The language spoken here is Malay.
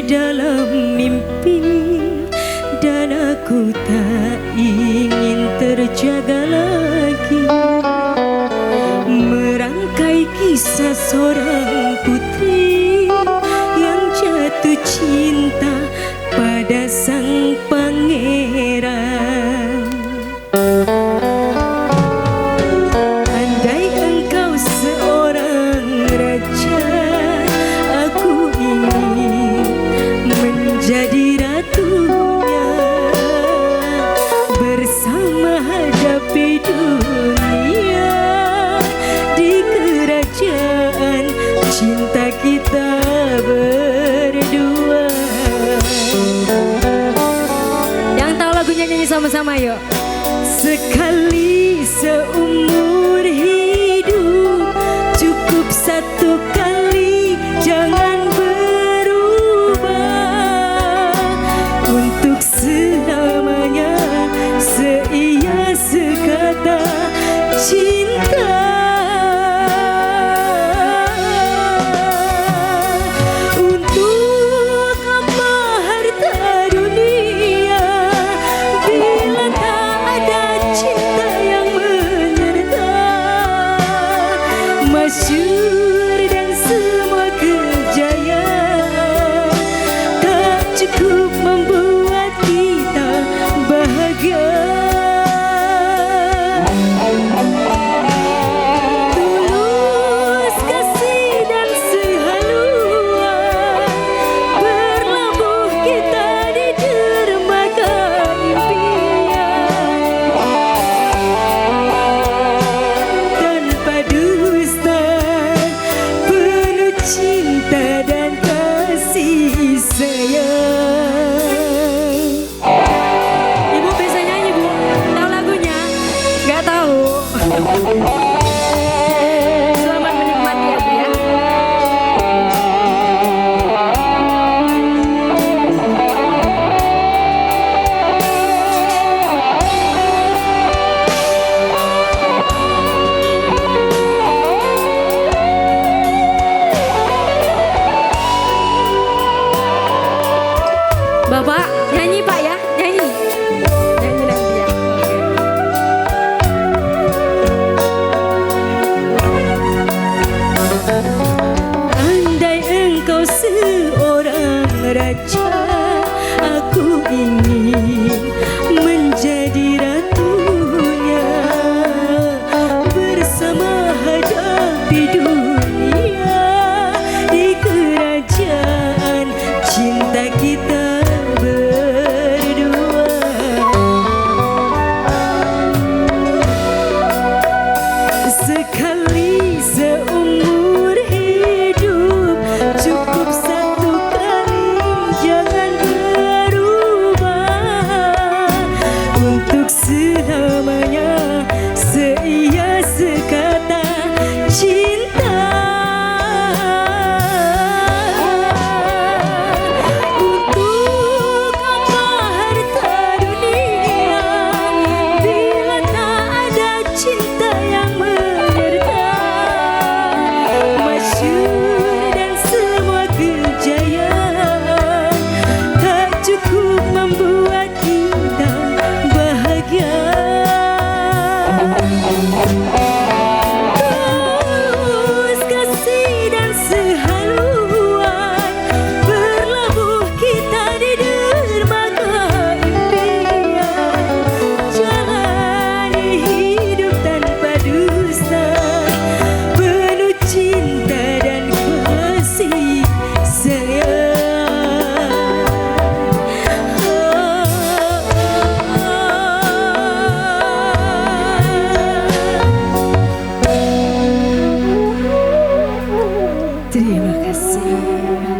dalam mimpi, dan aku tak ingin terjaga lagi. Merangkai kisah seorang putri yang jatuh cinta pada sang pangeran. Andai engkau seorang raja, aku ingin menjadi ratunya. Bersama hadapi dunia di kerajaan cinta kita berdua. Yang tahu lagunya nyanyi sama-sama yuk. Sekali seumur hidup, cukup satu kali, jangan berubah. Untuk selamanya seia sekata cinta. Untuk apa harta dunia bila tak ada cinta yang menyertai. Masyhur dan semua kejayaan tak cukup membuat kita bahagia. Tulus kasih dan sehaluan berlabuh kita di dermaga impian. Tanpa dusta, penuh cinta dan kasih sayang. Ibu bisa nyanyi, Bu? Tahu lagunya? Nggak tahu. Selamat menikmati ya, Bu ya. Bapak nyanyi Pak ya, nyanyi. Nyanyi nanti ya. Andai engkau seorang raja, aku ingin menjadi ratunya. Bersama hadapi dunia di kerajaan cinta kita berdua. Sekali seumur hidup, cukup satu kali, jangan berubah. Untuk selamanya seia sekata cinta. Untuk apa harta dunia bila tak ada cinta yang menyertai. Masyhur dan semua kejayaan tak cukup membuat kita bahagia. Tulus kasih dan sehaluan berlabuh kita di dermaga impian. Jalani hidup tanpa dusta, penuh cinta dan kasih sayang. Terima kasih.